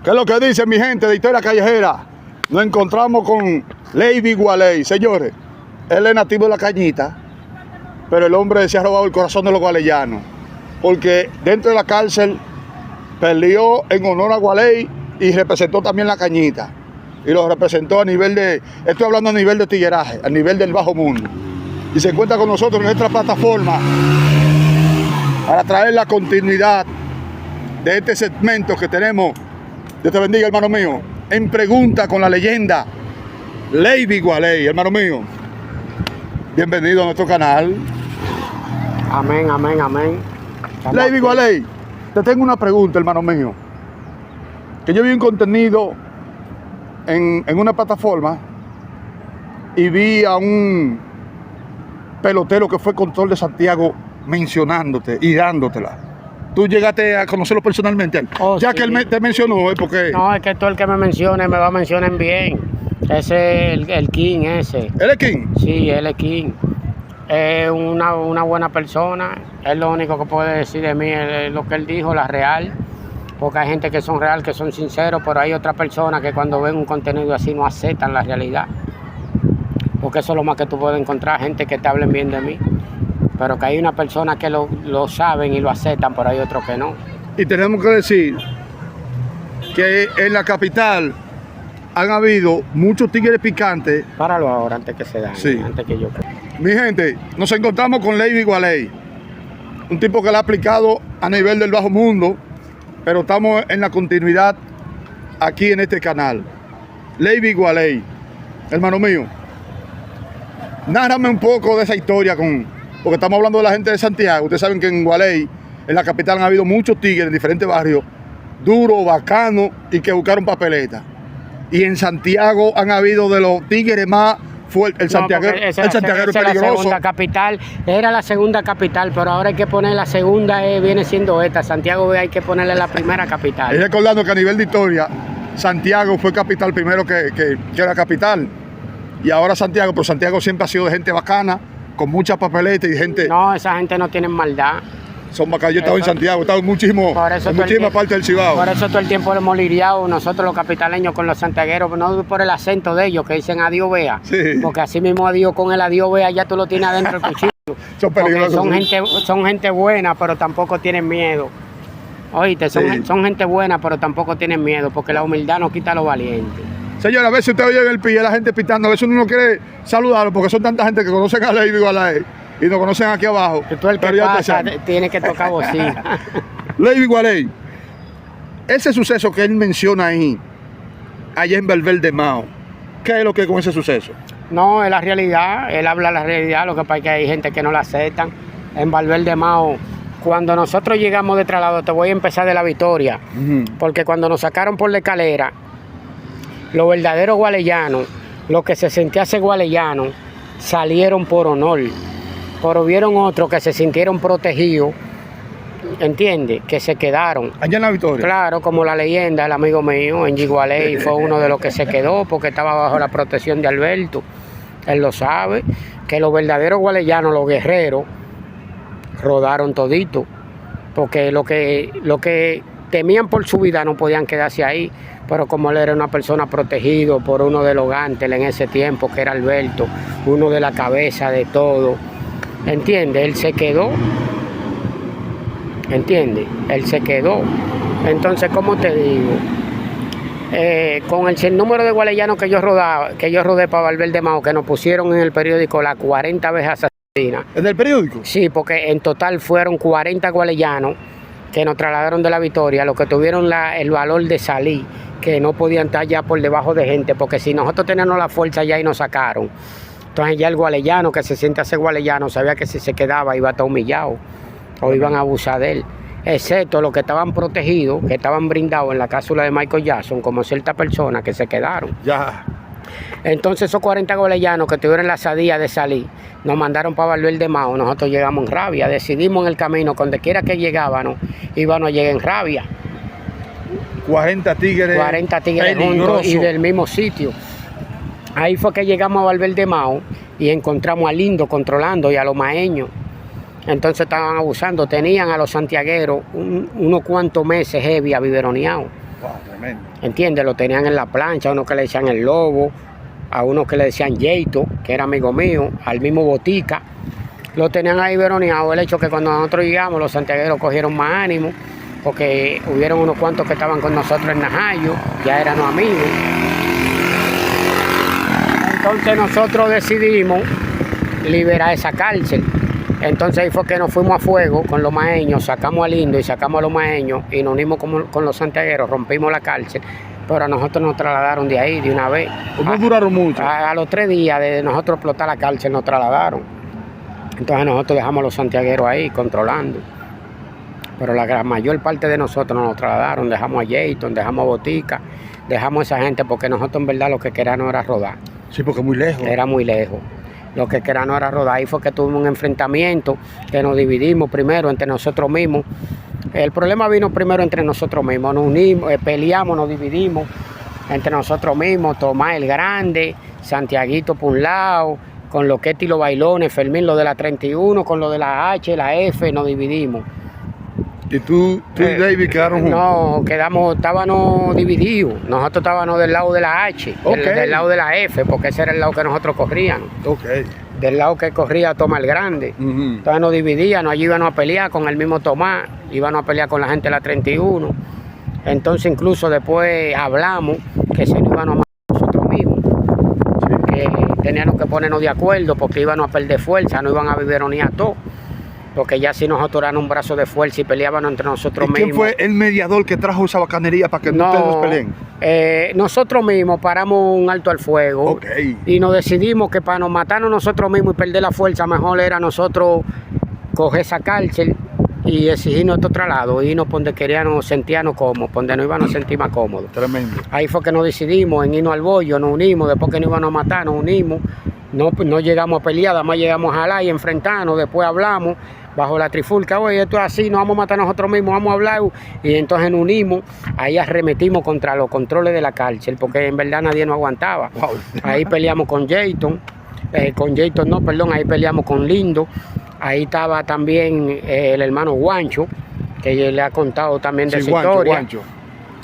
¿Qué es lo que dice mi gente de Historia Callejera? Nos encontramos con Leiby Gualey. Señores, él es nativo de La Cañita, pero el hombre se ha robado el corazón de los gualeyanos, porque dentro de la cárcel peleó en honor a Gualey y representó también La Cañita. Y lo representó a nivel de, estoy hablando a nivel de tigueraje, a nivel del bajo mundo. Y se encuentra con nosotros en nuestra plataforma para traer la continuidad de este segmento que tenemos. Dios te bendiga, hermano mío. En pregunta con la leyenda Leiby Gualey, hermano mío. Bienvenido a nuestro canal. Amén, amén, amén. Leiby Gualey, te tengo una pregunta, hermano mío. Que yo vi un contenido en una plataforma y vi a un pelotero que fue control de Santiago mencionándote y dándotela. ¿Tú llegaste a conocerlo personalmente? Oh, ya sí. que él te mencionó, porque... No, es que todo el que me mencione me va a mencionar bien. Ese es el King ese. ¿Él es quién? Sí, él es King. Es una buena persona. Es lo único que puede decir de mí, es lo que él dijo, la real. Porque hay gente que son real, que son sinceros, pero hay otras personas que cuando ven un contenido así no aceptan la realidad. Porque eso es lo más que tú puedes encontrar, gente que te hablen bien de mí. Pero que hay una persona que lo saben y lo aceptan, pero hay otros que no. Y tenemos que decir que en la capital han habido muchos tigres picantes. Páralo ahora antes que se dañe, Sí. antes que yo... Mi gente, nos encontramos con Leiby Gualey, un tipo que le ha aplicado a nivel del bajo mundo, pero estamos en la continuidad aquí en este canal. Leiby Gualey, hermano mío, nárrame un poco de esa historia porque estamos hablando de la gente de Santiago. Ustedes saben que en Gualey, en la capital, han habido muchos tigres en diferentes barrios, duros, bacanos y que buscaron papeletas. Y en Santiago han habido de los tigres más fuertes. El santiaguero es peligroso. La segunda capital, era la segunda capital, pero ahora hay que poner la segunda, viene siendo esta. Santiago hay que ponerle la primera capital. Y recordando que a nivel de historia, Santiago fue capital primero que era capital. Y ahora Santiago, pero Santiago siempre ha sido de gente bacana, con muchas papeletas y gente... No, esa gente no tiene maldad. Son bacanas. Yo he estado en Santiago, he estado en muchísimas partes del Cibao. Por eso todo el tiempo lo hemos lidiado nosotros los capitaleños con los santiagueros, no por el acento de ellos que dicen adiós vea. Sí. Porque así mismo adiós con el adiós vea ya tú lo tienes adentro del cuchillo. Son peligrosos. Son gente buena, pero tampoco tienen miedo. Oíste, son gente buena, pero tampoco tienen miedo, porque la humildad no quita a los valientes. Señora, a veces usted oye en el pie la gente pitando, a veces uno no quiere saludarlo porque son tanta gente que conocen a Leiby Gualey y nos conocen aquí abajo. Que tú el que pasa tiene que tocar bocina. Leiby Gualey, ese suceso que él menciona ahí, allá en Valverde Mao, ¿qué es lo que es con ese suceso? No, es la realidad, él habla la realidad, lo que pasa es que hay gente que no la aceptan. En Valverde Mao, cuando nosotros llegamos de traslado, te voy a empezar de la Victoria, porque cuando nos sacaron por la escalera, los verdaderos gualeyanos, los que se sentían ser gualeyanos, salieron por honor. Pero vieron otros que se sintieron protegidos, ¿entiendes? Que se quedaron. Allá en la Victoria. Claro, como la leyenda, el amigo mío, en Gualey, fue uno de los que se quedó porque estaba bajo la protección de Alberto. Él lo sabe, que los verdaderos gualeyanos, los guerreros, rodaron todito. Porque lo que temían por su vida no podían quedarse ahí. Pero como él era una persona protegido por uno de los gánteles en ese tiempo, que era Alberto, uno de la cabeza de todo, ¿entiendes? Él se quedó, ¿entiendes? Él se quedó. Entonces, ¿cómo te digo? Con el sinnúmero de gualeyanos que yo rodé para Valverde Mao, que nos pusieron en el periódico las 40 veces asesinas. ¿En el periódico? Sí, porque en total fueron 40 gualeyanos que nos trasladaron de la Victoria, los que tuvieron el valor de salir, que no podían estar ya por debajo de gente, porque si nosotros teníamos la fuerza ya y nos sacaron, entonces ya el gualeyano que se siente a ser gualeyano sabía que si se quedaba iba a estar humillado o iban a abusar de él, excepto los que estaban protegidos, que estaban brindados en la cápsula de Michael Jackson, como ciertas personas que se quedaron. Ya. Entonces esos 40 gualeyanos que tuvieron la sadía de salir, nos mandaron para Valverde Mao, nosotros llegamos en rabia, decidimos en el camino, donde quiera que íbamos a llegar en rabia. 40 tigres juntos y del mismo sitio. Ahí fue que llegamos a Valverde Mao y encontramos a Lindo controlando y a los maeños. Entonces estaban abusando, tenían a los santiagueros unos cuantos meses heavy abiberoneados. Tremendo. ¿Entiendes? Lo tenían en la plancha, a uno que le decían el lobo, a uno que le decían Yeito, que era amigo mío, al mismo Botica. Lo tenían ahí veroneado. El hecho que cuando nosotros llegamos, los santiagueros cogieron más ánimo, porque hubieron unos cuantos que estaban con nosotros en Najayo, ya eran amigos. Entonces nosotros decidimos liberar esa cárcel. Entonces ahí fue que nos fuimos a fuego con los maeños, sacamos al Lindo y sacamos a los maeños y nos unimos con los santiagueros, rompimos la cárcel. Pero a nosotros nos trasladaron de ahí de una vez. ¿No duraron mucho? A los 3 días de nosotros explotar la cárcel nos trasladaron. Entonces nosotros dejamos a los santiagueros ahí controlando. Pero la mayor parte de nosotros nos trasladaron, dejamos a Jayton, dejamos a Botica, dejamos a esa gente porque nosotros en verdad lo que queríamos era rodar. Sí, porque muy lejos. Era muy lejos. Lo que queríamos era rodar. Ahí fue que tuvimos un enfrentamiento, que nos dividimos primero entre nosotros mismos. El problema vino primero entre nosotros mismos. Nos unimos, peleamos, nos dividimos entre nosotros mismos. Tomás el Grande, Santiaguito por un lado, con lo que y los bailones, Fermín lo de la 31, con lo de la H, la F, nos dividimos. ¿Y tú y David quedaron juntos? No, estábamos divididos. Nosotros estábamos del lado de la H, Okay. del lado de la F, porque ese era el lado que nosotros corríamos. Ok. Del lado que corría Tomás el Grande. Entonces nos dividíamos, allí íbamos a pelear con el mismo Tomás, íbamos a pelear con la gente de la 31. Entonces incluso después hablamos que se nos íbamos a matar nosotros mismos. Que teníamos que ponernos de acuerdo porque íbamos a perder fuerza, no iban a biberonear todo. Porque ya si nosotros éramos un brazo de fuerza y peleábamos entre nosotros mismos. ¿Quién fue el mediador que trajo esa bacanería para que ustedes nos peleen? Nosotros mismos paramos un alto al fuego. Okay. Y nos decidimos que para nos matarnos nosotros mismos y perder la fuerza, mejor era nosotros coger esa cárcel y exigir nuestro traslado, irnos por donde queríamos sentirnos cómodos, por donde nos íbamos a sentir más cómodos. Tremendo. Ahí fue que nos decidimos en irnos al bollo, nos unimos, después que nos íbamos a matar, nos unimos. No llegamos a pelear, además llegamos a hablar y enfrentarnos, después hablamos bajo la trifulca, oye, esto es así, nos vamos a matar nosotros mismos, vamos a hablar, y entonces nos unimos, ahí arremetimos contra los controles de la cárcel, porque en verdad nadie nos aguantaba. Wow. Ahí peleamos con Jayton, ahí peleamos con Lindo, ahí estaba también el hermano Guancho, que le ha contado también de su historia. Guancho.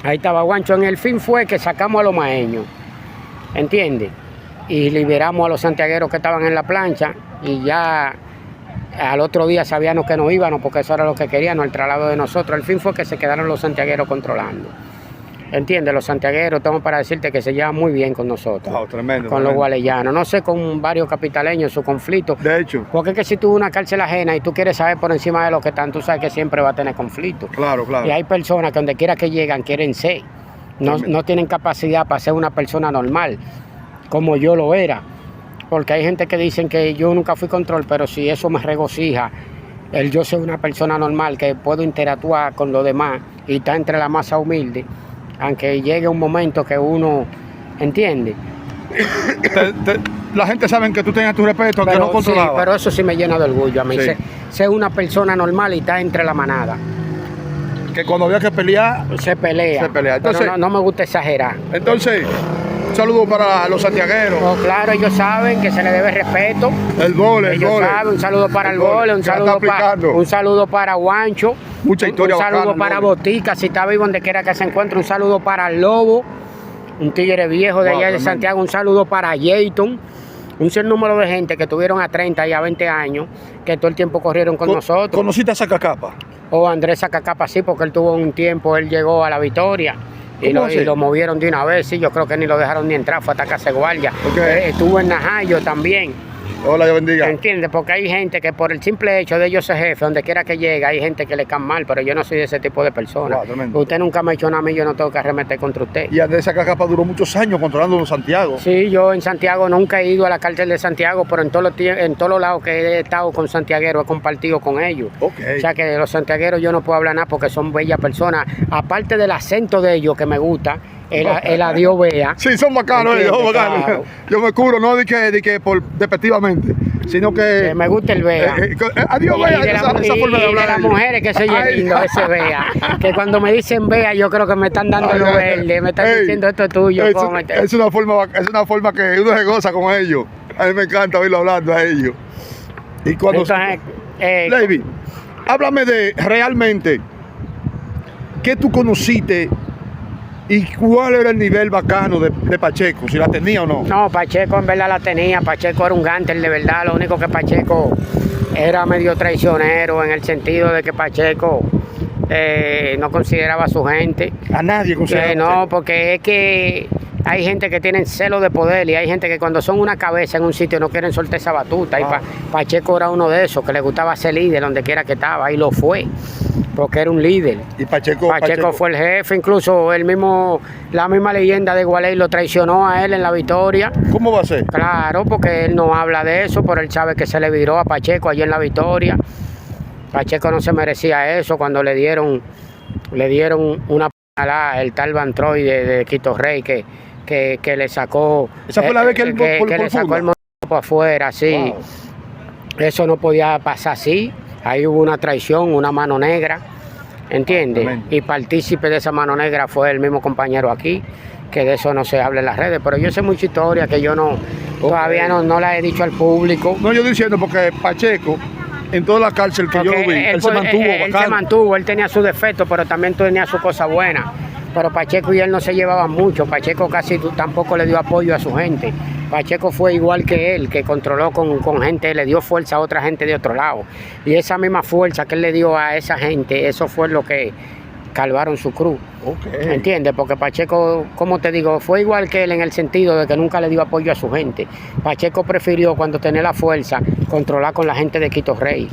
Ahí estaba Guancho, en el fin fue que sacamos a los maeños, ¿entiendes? Y liberamos a los santiagueros que estaban en la plancha y ya al otro día sabíamos que no íbamos porque eso era lo que queríamos, el traslado de nosotros. El fin fue que se quedaron los santiagueros controlando. ¿Entiendes? Los santiagueros, tengo para decirte que se llevan muy bien con nosotros. Wow, tremendo. Con los gualeyanos. No sé, con varios capitaleños, su conflicto. De hecho. Porque es que si tú una cárcel ajena y tú quieres saber por encima de lo que están, tú sabes que siempre va a tener conflicto. Claro, claro. Y hay personas que donde quiera que llegan quieren ser. No tienen capacidad para ser una persona normal, como yo lo era. Porque hay gente que dicen que yo nunca fui control, pero si eso me regocija, yo soy una persona normal que puedo interactuar con los demás y está entre la masa humilde, aunque llegue un momento que uno entiende. La gente sabe que tú tengas tu respeto, aunque no controlaba. Sí, pero eso sí me llena de orgullo a mí. Sí. Ser una persona normal y está entre la manada. Que cuando había que pelear, se pelea. Entonces, pero no me gusta exagerar. Entonces, un saludo para los santiagueros. Oh, claro, ellos saben que se les debe respeto. El vole, ellos saben, un saludo para el vole, un saludo para Guancho. Mucha historia. Un saludo para Botica, si está vivo donde quiera que se encuentre. Un saludo para el Lobo, un tigre viejo de allá de Santiago. Un saludo para Jayton. Un sinnúmero de gente que tuvieron a 30 y a 20 años, que todo el tiempo corrieron con nosotros. ¿Conociste a Sacacapa? Andrés Sacacapa, sí, porque él tuvo un tiempo, él llegó a la Victoria. Y lo movieron de una vez, sí, yo creo que ni lo dejaron ni entrar, fue hasta casa de guardia. Okay. Estuvo en Najayo también. Hola, Dios bendiga. ¿Entiendes? Porque hay gente que por el simple hecho de ellos ser jefe, donde quiera que llegue, hay gente que le cae mal, pero yo no soy de ese tipo de persona. Wow, usted nunca me ha hecho nada a mí, yo no tengo que arremeter contra usted. Y Andrés Sacacapa duró muchos años controlando los Santiago. Sí, yo en Santiago nunca he ido a la cárcel de Santiago, pero en todos los lados que he estado con santiagueros he compartido con ellos. Okay. O sea que de los santiagueros yo no puedo hablar nada porque son bellas personas. Aparte del acento de ellos que me gusta, el adiós vea. Sí, son bacanos ellos, son bacanos. Claro. Yo me curo, no de que despectivamente, sino que... me gusta el vea. Adiós, vea, esa forma de hablar. De las mujeres que se oye lindo ese vea. Que cuando me dicen vea, yo creo que me están dando lo verde, me están diciendo esto es tuyo. Es una forma que uno se goza con ellos. A mí me encanta oírlo hablando a ellos. Y cuando... Entonces, David, háblame de realmente, ¿qué tú conociste ¿Y cuál era el nivel bacano de Pacheco? ¿Si la tenía o no? No, Pacheco en verdad la tenía. Pacheco era un gánster de verdad. Lo único que Pacheco era medio traicionero en el sentido de que Pacheco no consideraba a su gente. A nadie consideraba. No, porque es que hay gente que tienen celo de poder y hay gente que cuando son una cabeza en un sitio no quieren soltar esa batuta. Y Pacheco era uno de esos que le gustaba ser líder donde quiera que estaba y lo fue. Porque era un líder. Y Pacheco fue el jefe, incluso la misma leyenda de Gualey lo traicionó a él en la victoria. ¿Cómo va a ser? Claro, porque él no habla de eso, pero él sabe que se le viró a Pacheco allí en la victoria. Pacheco no se merecía eso cuando le dieron una puñalada el tal Van Troy de Quito Rey que le sacó. Esa fue la vez que le sacó el motor por afuera, sí. Wow. Eso no podía pasar así. Ahí hubo una traición, una mano negra, ¿entiendes? Y partícipe de esa mano negra fue el mismo compañero aquí, que de eso no se habla en las redes. Pero yo sé mucha historia que yo todavía no la he dicho al público. No, yo estoy diciendo porque Pacheco, en toda la cárcel que yo vi, él se mantuvo. Él tenía sus defectos, pero también tenía sus cosas buenas. Pero Pacheco y él no se llevaban mucho. Pacheco casi tampoco le dio apoyo a su gente. Pacheco fue igual que él, que controló con gente, le dio fuerza a otra gente de otro lado. Y esa misma fuerza que él le dio a esa gente, eso fue lo que calvaron su cruz. ¿Entiendes? Porque Pacheco, como te digo, fue igual que él en el sentido de que nunca le dio apoyo a su gente. Pacheco prefirió, cuando tenía la fuerza, controlar con la gente de Quito Rey.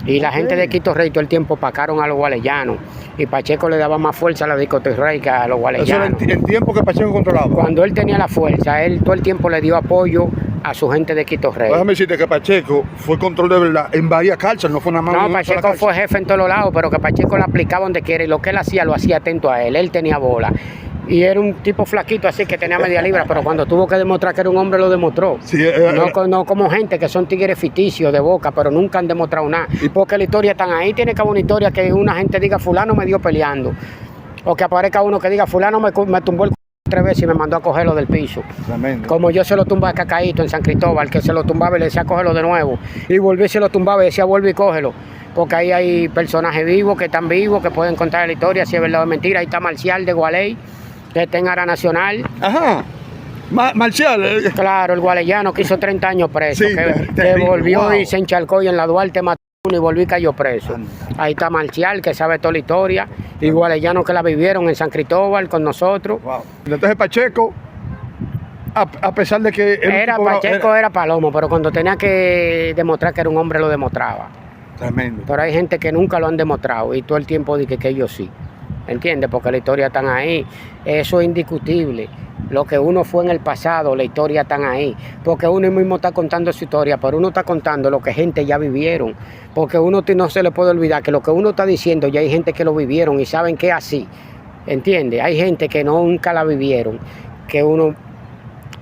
Y la gente de Quito Rey todo el tiempo pacaron a los gualeyanos. Y Pacheco le daba más fuerza a la de Quito Rey que a los gualeyanos. Eso era el tiempo que Pacheco controlaba. Cuando él tenía la fuerza, él todo el tiempo le dio apoyo a su gente de Quito Rey. Déjame decirte que Pacheco fue control de verdad en varias cárceles, no fue nada más. No, Pacheco fue jefe en todos los lados, pero que Pacheco le aplicaba donde quiera y lo que él hacía, lo hacía atento a él. Él tenía bola. Y era un tipo flaquito así que tenía media libra, pero cuando tuvo que demostrar que era un hombre, lo demostró. Sí, no como gente que son tigres ficticios de boca, pero nunca han demostrado nada. Porque la historia están ahí, tiene que haber una historia que una gente diga fulano me dio peleando. O que aparezca uno que diga fulano me tumbó el 3 veces y me mandó a cogerlo del piso. Tremendo. Como yo se lo tumbaba a Cacaíto en San Cristóbal, que se lo tumbaba y le decía cógelo de nuevo. Y volví y se lo tumbaba y decía vuelve y cógelo. Porque ahí hay personajes vivos que están vivos, que pueden contar la historia, si es verdad o mentira. Ahí está Marcial de Gualey, que está en Ara Nacional. Ajá. Marcial. Claro, el gualeyano que hizo 30 años preso, sí, que volvió y se encharcó y en la Duarte mató uno y volvió y cayó preso. Ahí está Marcial, que sabe toda la historia, y gualeyanos que la vivieron en San Cristóbal con nosotros. Wow. Entonces Pacheco, a pesar de que... Pacheco era palomo, pero cuando tenía que demostrar que era un hombre, lo demostraba. Tremendo. Pero hay gente que nunca lo han demostrado y todo el tiempo dije que ellos sí. ¿Entiendes? Porque la historia está ahí. Eso es indiscutible. Lo que uno fue en el pasado, la historia está ahí. Porque uno mismo está contando su historia, pero uno está contando lo que gente ya vivieron. Porque uno no se le puede olvidar que lo que uno está diciendo ya hay gente que lo vivieron y saben que es así. ¿Entiendes? Hay gente que nunca la vivieron, que uno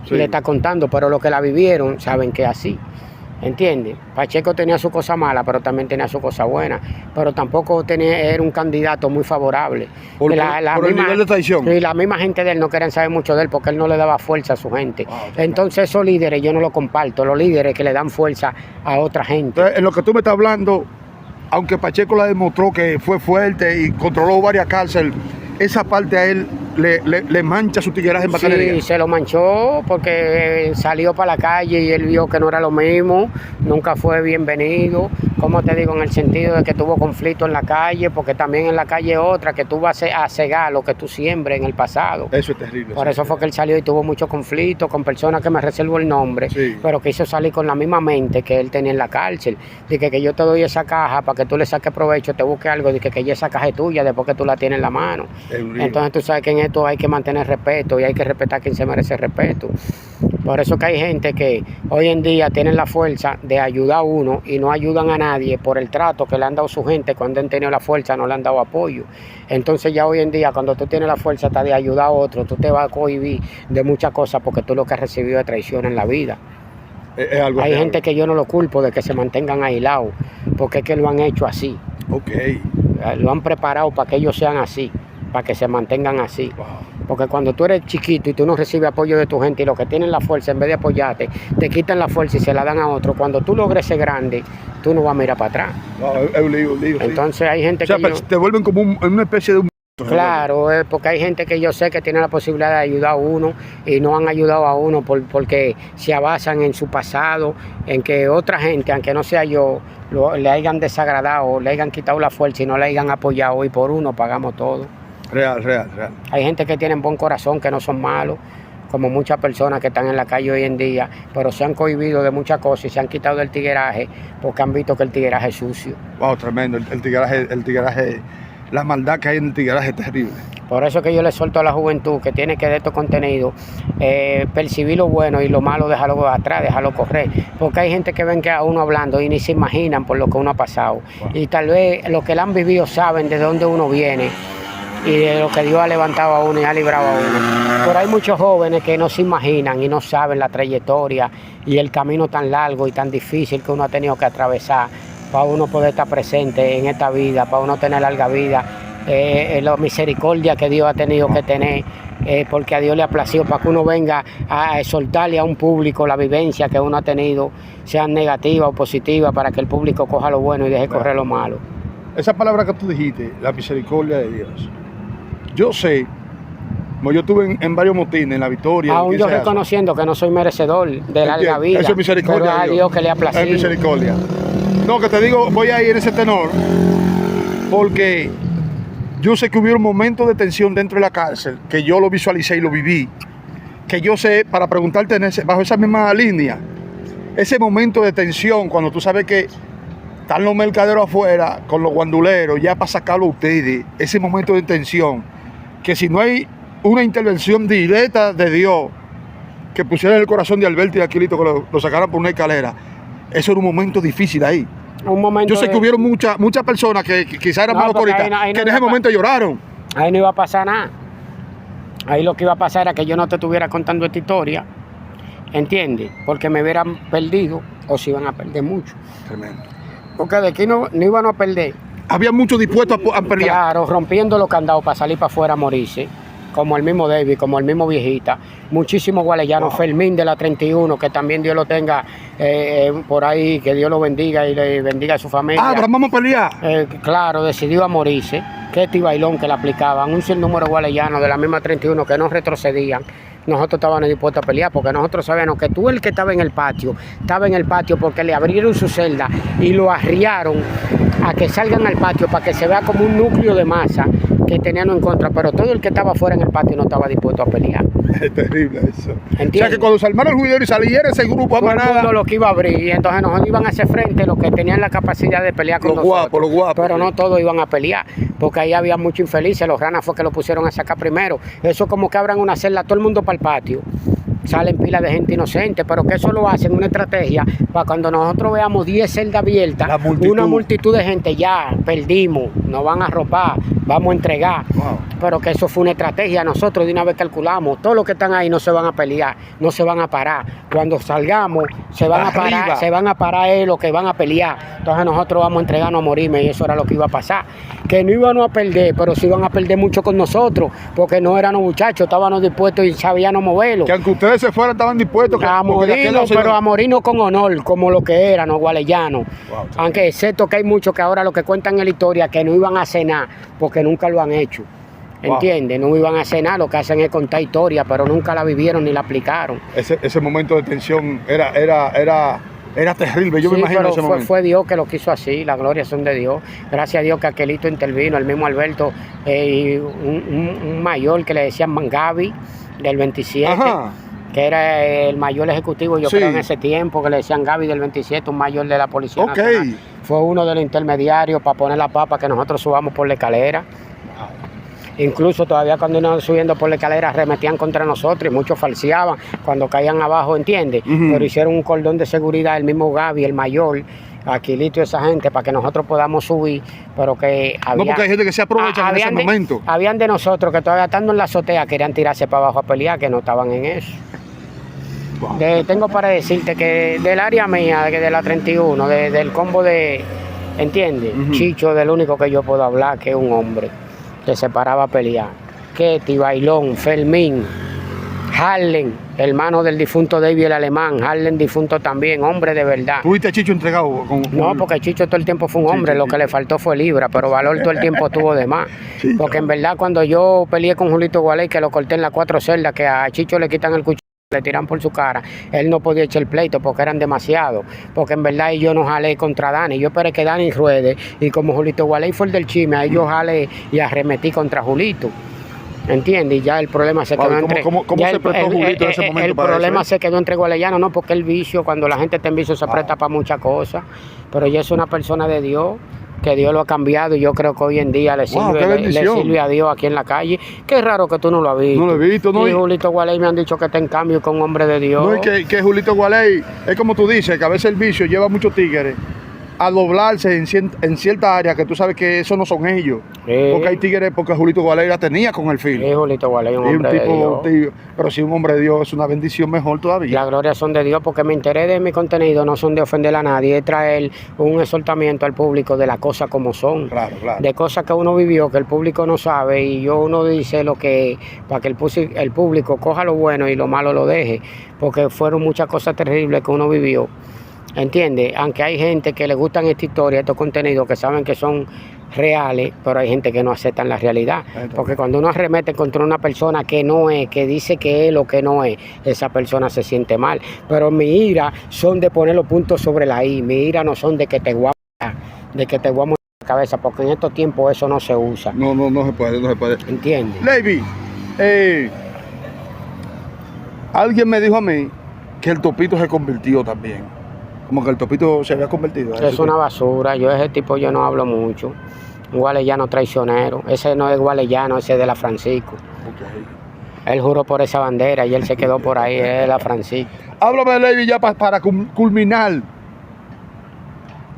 le está contando, pero los que la vivieron saben que es así. ¿Entiendes? Pacheco tenía su cosa mala, pero también tenía su cosa buena. Pero tampoco era un candidato muy favorable. Por el nivel de traición. Y la misma gente de él no querían saber mucho de él porque él no le daba fuerza a su gente. Entonces esos líderes yo no los comparto, los líderes que le dan fuerza a otra gente. Entonces, en lo que tú me estás hablando, aunque Pacheco la demostró que fue fuerte y controló varias cárceles, esa parte a él le mancha su tigueraje en bacanería. Sí, se lo manchó porque salió para la calle y él vio que no era lo mismo, nunca fue bienvenido, como te digo, en el sentido de que tuvo conflicto en la calle, porque también en la calle otra, que tú vas a cegar lo que tú siembres en el pasado. Eso es terrible. Por eso fue que él salió y tuvo mucho conflicto con personas que me reservo el nombre, pero quiso salir con la misma mente que él tenía en la cárcel. Dije que yo te doy esa caja para que tú le saques provecho, te busques algo, dije que esa caja es tuya después que tú la tienes en la mano. Entonces tú sabes que en esto hay que mantener respeto y hay que respetar a quien se merece respeto. Por eso que hay gente que hoy en día tienen la fuerza de ayudar a uno y no ayudan a nadie por el trato que le han dado su gente. Cuando han tenido la fuerza no le han dado apoyo. Entonces ya hoy en día cuando tú tienes la fuerza de ayudar a otro, tú te vas a cohibir de muchas cosas porque tú lo que has recibido de traición en la vida. Hay gente que yo no lo culpo de que se mantengan aislados porque es que lo han hecho así. Lo han preparado para que ellos sean así, para que se mantengan así. Porque cuando tú eres chiquito y tú no recibes apoyo de tu gente y los que tienen la fuerza, en vez de apoyarte, te quitan la fuerza y se la dan a otro. Cuando tú logres ser grande, tú no vas a mirar para atrás. Es un lío. Entonces hay gente que te vuelven como una especie de un Claro, porque hay gente que yo sé que tiene la posibilidad de ayudar a uno y no han ayudado a uno porque se basan en su pasado, en que otra gente, aunque no sea yo, le hayan desagradado, le hayan quitado la fuerza y no le hayan apoyado, y por uno pagamos todo. Real. Hay gente que tiene buen corazón, que no son malos, como muchas personas que están en la calle hoy en día, pero se han cohibido de muchas cosas y se han quitado del tigueraje porque han visto que el tigueraje es sucio. Wow, tremendo. El tigueraje, la maldad que hay en el tigueraje es terrible. Por eso que yo le suelto a la juventud que tiene que de estos contenidos percibir lo bueno y lo malo dejarlo atrás, dejarlo correr. Porque hay gente que ven que a uno hablando y ni se imaginan por lo que uno ha pasado. Wow. Y tal vez los que la han vivido saben de dónde uno viene y de lo que Dios ha levantado a uno y ha librado a uno. Pero hay muchos jóvenes que no se imaginan y no saben la trayectoria y el camino tan largo y tan difícil que uno ha tenido que atravesar para uno poder estar presente en esta vida, para uno tener larga vida, la misericordia que Dios ha tenido que tener, porque a Dios le ha placido para que uno venga a soltarle a un público la vivencia que uno ha tenido, sea negativa o positiva, para que el público coja lo bueno y deje correr lo malo. Esa palabra que tú dijiste, la misericordia de Dios, yo sé, como yo estuve en varios motines, en La Victoria. Aún yo reconociendo que no soy merecedor de larga vida, eso es misericordia, pero a Dios que le ha placido. Es misericordia. No, que te digo, voy a ir en ese tenor, porque yo sé que hubieron momentos de tensión dentro de la cárcel, que yo lo visualicé y lo viví, que yo sé, para preguntarte bajo esa misma línea, ese momento de tensión, cuando tú sabes que están los mercaderos afuera, con los guanduleros, ya para sacarlo a ustedes, ese momento de tensión, que si no hay una intervención directa de Dios, que pusiera en el corazón de Alberto y de Aquilito, que lo sacaran por una escalera, eso era un momento difícil ahí. Yo sé que hubieron muchas personas que quizás eran más autoritarias, que en ese momento lloraron. Ahí no iba a pasar nada. Ahí lo que iba a pasar era que yo no te estuviera contando esta historia, ¿entiendes? Porque me hubieran perdido o se iban a perder mucho. Tremendo. Porque de aquí no iban a perder. Había muchos dispuestos a pelear. Claro, rompiendo los candados para salir para afuera a morirse. Como el mismo David, como el mismo Viejita, muchísimos gualeyanos, wow. Fermín de la 31, que también Dios lo tenga por ahí, que Dios lo bendiga y le bendiga a su familia. Ah, pero vamos a pelear. Claro, decidió a morirse, Ketty Bailón, que le aplicaban, un sinnúmero de gualeyanos de la misma 31 que no retrocedían. Nosotros estábamos dispuestos a pelear porque nosotros sabíamos que tú, el que estaba en el patio porque le abrieron su celda y lo arriaron a que salgan al patio para que se vea como un núcleo de masa que tenían en contra, pero todo el que estaba fuera en el patio no estaba dispuesto a pelear. Es terrible eso. ¿Entiendes? O sea que cuando se armaron el juidero y saliera ese grupo a todo el mundo lo que iba a abrir, y entonces nos iban a hacer frente los que tenían la capacidad de pelear con nosotros. Los guapos. Pero no todos iban a pelear, porque ahí había muchos infelices, los ranas fue que lo pusieron a sacar primero. Eso como que abran una celda, todo el mundo para el patio. Salen pilas de gente inocente, pero que eso lo hacen una estrategia para cuando nosotros veamos 10 celdas abiertas, una multitud de gente, ya perdimos, nos van a robar, vamos a entregar. Wow. Pero que eso fue una estrategia. Nosotros de una vez calculamos, todos los que están ahí no se van a pelear, no se van a parar. Cuando salgamos, se van a parar los que van a pelear. Entonces nosotros vamos a entregarnos a morirme, y eso era lo que iba a pasar. Que no íbamos a perder, pero sí iban a perder mucho con nosotros, porque no éramos muchachos, estábamos dispuestos y sabíamos moverlo. Que aunque ustedes se fueran, estaban dispuestos a morirnos, pero a morirnos con honor, como lo que eran los gualeyanos. Wow, aunque excepto que hay muchos que ahora lo que cuentan en la historia que no iban a cenar, porque nunca lo han hecho. ¿Entiendes? No iban a cenar, lo que hacen es contar historia, pero nunca la vivieron ni la aplicaron. Ese momento de tensión era terrible, yo me imagino pero ese momento. Fue Dios que lo quiso así, las glorias son de Dios. Gracias a Dios que Aquelito intervino, el mismo Alberto, y un mayor que le decían Mangavi, del 27. Ajá. Que era el mayor ejecutivo, yo creo en ese tiempo, que le decían Gaby del 27, un mayor de la Policía Nacional. Fue uno de los intermediarios para poner la papa que nosotros subamos por la escalera. Incluso todavía cuando íbamos subiendo por la escalera arremetían contra nosotros y muchos falseaban cuando caían abajo, ¿entiendes? Pero hicieron un cordón de seguridad, el mismo Gaby, el mayor, Aquilito y esa gente, para que nosotros podamos subir, pero que había... No, porque hay gente que se aprovecha en ese momento. Habían de nosotros que todavía estando en la azotea querían tirarse para abajo a pelear, que no estaban en eso. Wow. Tengo para decirte que del área mía, de la 31, del combo de, ¿entiendes? Chicho, del único que yo puedo hablar, que es un hombre que se paraba a pelear. Ketty, Bailón, Fermín, Harlem, hermano del difunto David el Alemán, Harlem difunto también, hombre de verdad. ¿Tuviste a Chicho entregado? No, porque Chicho todo el tiempo fue un hombre, lo que le faltó fue libra, pero valor todo el tiempo tuvo de más. Chicho. Porque en verdad cuando yo peleé con Julito Gualey, que lo corté en las 4 celdas, que a Chicho le quitan el cuchillo, le tiran por su cara, él no podía echar el pleito porque eran demasiados, porque en verdad yo no jalé contra Dani, yo esperé que Dani ruede, y como Julito Gualey fue el del chisme, ahí yo jalé y arremetí contra Julito. ¿Entiendes? Y ya el problema se quedó entre... ¿Cómo se prestó Julito en ese momento El para problema eso? se quedó entre Gualeyano, no, porque el vicio, cuando la gente está en vicio se presta para muchas cosas, pero ella es una persona de Dios, que Dios lo ha cambiado y yo creo que hoy en día le sirve a Dios aquí en la calle. Qué raro que tú no lo has visto. No lo he visto, ¿no? Y Julito Gualey me han dicho que está en cambio con un hombre de Dios. No, es que Julito Gualey, es como tú dices, que a veces el vicio lleva a muchos tigres a doblarse en cierta área que tú sabes que eso no son ellos. Porque hay tigres, porque Julito Gualey la tenía con el film. Julito Gualey, un hombre de Dios. Tío, pero si un hombre de Dios es una bendición mejor todavía. La gloria son de Dios, porque me enteré de mi contenido, no son de ofender a nadie, es traer un exhortamiento al público de las cosas como son. Claro. De cosas que uno vivió, que el público no sabe, y uno dice lo que, para que el público coja lo bueno y lo malo lo deje, porque fueron muchas cosas terribles que uno vivió. ¿Entiendes? Aunque hay gente que le gustan esta historia, estos contenidos, que saben que son reales, pero hay gente que no acepta la realidad. Porque cuando uno arremete contra una persona que no es, que dice que es lo que no es, esa persona se siente mal. Pero mi ira son de poner los puntos sobre la I. Mi ira no son de que te voy a matar, de que te voy a morir la cabeza, porque en estos tiempos eso no se usa. No se puede. ¿Entiendes? Levi, alguien me dijo a mí que el Topito se convirtió también. Como que el Topito se había convertido. Es una basura, yo ese tipo yo no hablo mucho. Un gualeyano traicionero. Ese no es gualeyano, ese es de la Francisco. Okay. Él juró por esa bandera y él se quedó por ahí, es de la Francisco. Háblame de Levi ya para culminar.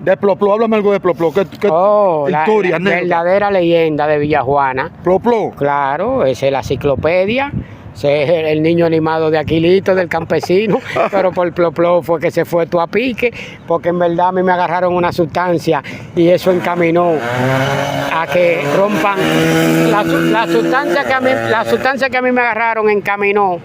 De Ploplo, háblame algo de Ploplo. ¿Qué historia, la verdadera leyenda de Villajuana. Ploplo. Claro, esa es la enciclopedia. Ese es el niño animado de Aquilito, del campesino, pero por Ploplo fue que se fue todo a pique, porque en verdad a mí me agarraron una sustancia y eso encaminó a que rompan la sustancia que a mí me agarraron encaminó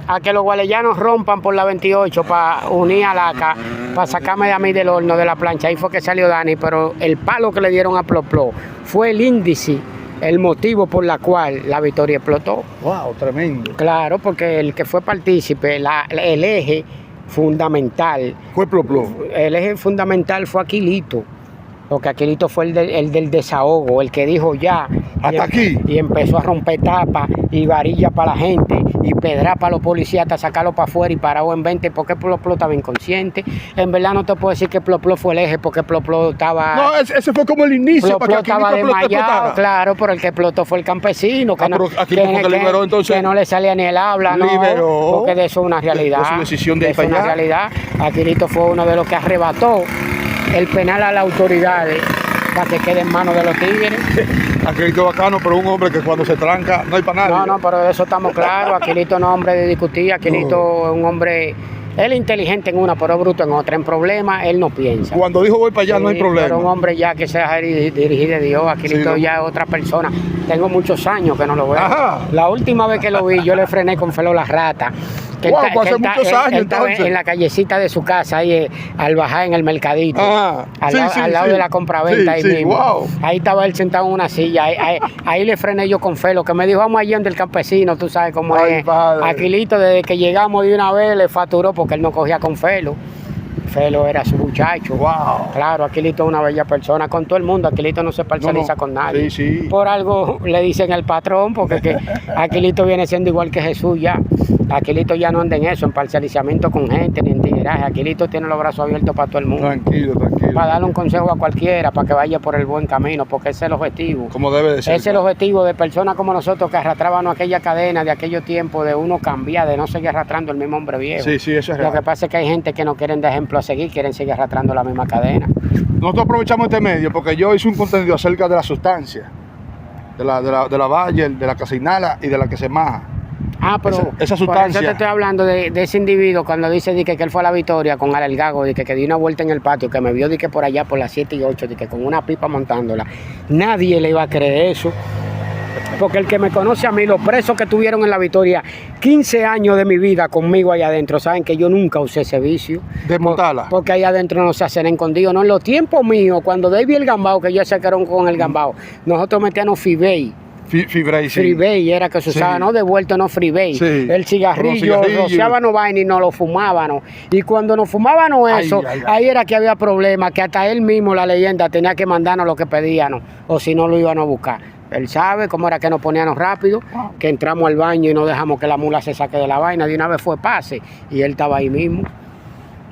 a que los gualeyanos rompan por la 28 para unir a Laca, para sacarme a mí del horno de la plancha. Ahí fue que salió Dani, pero el palo que le dieron a Ploplo fue el índice, el motivo por la cual la victoria explotó. Wow, tremendo. Claro, porque el que fue partícipe, el eje fundamental. Fue Ploplo. El eje fundamental fue Aquilito. Porque Aquilito fue el del desahogo, el que dijo ya. Hasta aquí. Y empezó a romper tapas y varilla para la gente y pedra para los policías hasta sacarlo para afuera y parado en 20 porque Ploplo estaba inconsciente. En verdad no te puedo decir que Ploplo fue el eje porque Ploplo estaba... No, ese fue como el inicio. Ploplo estaba desmayado, claro, pero el que explotó fue el campesino. Que no le salía ni el habla, no, porque de eso es una realidad. Es una decisión de eso es una realidad. Aquilito fue uno de los que arrebató el penal a las autoridades para que quede en manos de los tigres. Aquilito bacano, pero un hombre que cuando se tranca no hay para nadie. No, pero de eso estamos claros. Aquilito no es hombre de discutir. Aquilito es un hombre... Él es inteligente en una, pero bruto en otra. En problemas, él no piensa. Cuando dijo voy para allá, no hay problema. Pero un hombre ya que se deja dirigir de Dios. Aquilito ya es otra persona. Tengo muchos años que no lo veo. Ajá. La última vez que lo vi, yo le frené con Felo la Rata. Hace muchos años, él estaba en la callecita de su casa, ahí al bajar en el mercadito. Al lado de la compraventa ahí mismo. Wow. Ahí estaba él sentado en una silla. Ahí le frené yo con Felo, que me dijo, vamos allí donde el campesino, tú sabes cómo es. Padre. Aquilito, desde que llegamos de una vez, le facturó porque él no cogía con Felo. Felo era su muchacho. Wow. Claro, Aquilito es una bella persona con todo el mundo. Aquilito no se parcializa con nadie. Sí. Por algo le dicen el patrón, porque que Aquilito viene siendo igual que Jesús ya. Aquilito ya no anda en eso, en parcializamiento con gente, ni en tigueraje. Aquilito tiene los brazos abiertos para todo el mundo. Tranquilo. Para darle un consejo a cualquiera, para que vaya por el buen camino, porque ese es el objetivo. Como debe de ser. Ese es el objetivo de personas como nosotros que arrastrábamos aquella cadena de aquellos tiempos, de uno cambiar, de no seguir arrastrando el mismo hombre viejo. Sí, eso es real. Lo que pasa es que hay gente que no quieren de ejemplo a seguir, quieren seguir arrastrando la misma cadena. Nosotros aprovechamos este medio porque yo hice un contenido acerca de la sustancia, de la Bayer, de la que se inhala y de la que se maja. Pero esa sustancia. Por eso te estoy hablando de ese individuo cuando dice que él fue a la Victoria con Al Gago, que dio una vuelta en el patio, que me vio por allá por las 7 y 8, con una pipa montándola. Nadie le iba a creer eso. Porque el que me conoce a mí, los presos que tuvieron en la Victoria 15 años de mi vida conmigo allá adentro, saben que yo nunca usé ese vicio. Desmontarla. Porque allá adentro no se hacen escondidos. No, en los tiempos míos, cuando David el Gambao, que ya se quedaron con el Gambao, nosotros metíamos Fibey. Freebay, sí. Freebay era que se usaba, Sí. no devuelto, no Freebay. Sí. El cigarrillo, rociábamos vaina y nos lo fumábamos. Y cuando nos fumábamos eso, ahí era que había problemas, que hasta él mismo, la leyenda, tenía que mandarnos lo que pedíamos, o si no lo iban a buscar. Él sabe cómo era que nos poníamos rápido, que entramos al baño y no dejamos que la mula se saque de la vaina. De una vez fue pase y él estaba ahí mismo.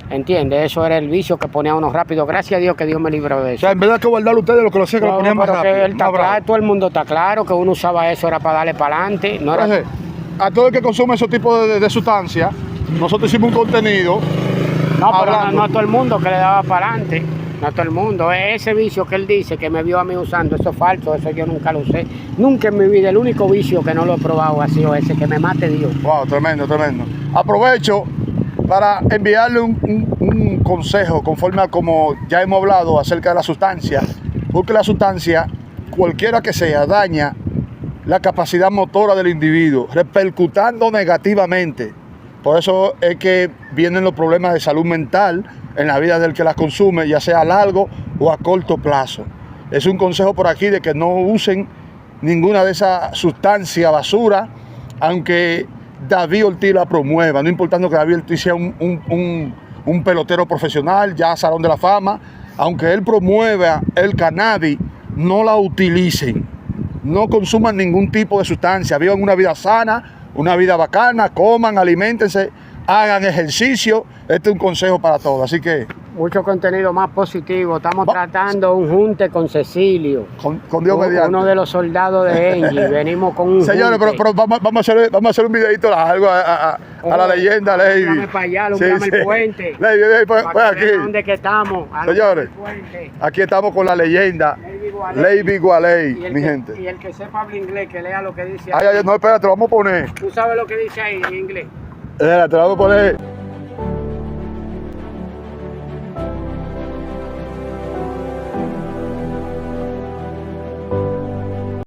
¿Entiendes? Eso era el vicio que ponía uno rápido. Gracias a Dios que Dios me libró de O eso. sea, en verdad que guardar ustedes lo que lo sé que lo ponían más pero que rápido. él está más bravo. claro, todo el mundo está claro que uno usaba eso era para darle para adelante. No era... Entonces, a todo el que consume ese tipo de sustancias, nosotros hicimos un contenido. No, pero hablando. no a todo el mundo que le daba para adelante. No a todo el mundo. Ese vicio que él dice que me vio a mí usando, eso es falso, eso yo nunca lo usé. Nunca en mi vida, el único vicio que no lo he probado ha sido ese, que me mate Dios. Wow, tremendo, tremendo. Aprovecho para enviarle un consejo conforme a como ya hemos hablado acerca de la sustancia, porque la sustancia, cualquiera que sea, daña la capacidad motora del individuo, repercutando negativamente. Por eso es que vienen los problemas de salud mental en la vida del que las consume, ya sea a largo o a corto plazo. Es un consejo por aquí de que no usen ninguna de esas sustancias basura, aunque David Ortiz la promueva, no importando que David Ortiz sea un pelotero profesional, ya Salón de la Fama, aunque él promueva el cannabis, no la utilicen, no consuman ningún tipo de sustancia, vivan una vida sana, una vida bacana, coman, aliméntense, hagan ejercicio. Este es un consejo para todos, así que Mucho contenido más positivo. Estamos tratando un junte con Cecilio. con Dios mediante. Uno de los soldados de Engie. Venimos con un Señores, junte. pero vamos a hacer un videito largo a la leyenda, Lady. Alúmbrame para allá, alúmbrame el puente. Lady, pues Para que aquí. vean dónde que estamos. Alúmbrame Señores, el puente. aquí estamos con la leyenda, Lady Gualey. Lady Y el mi que- gente. Y el que sepa hablar inglés, que lea lo que dice Ay, ahí. ay, no, espérate, lo vamos a poner. ¿Tú sabes lo que dice ahí en inglés? Espérate, lo vamos a poner.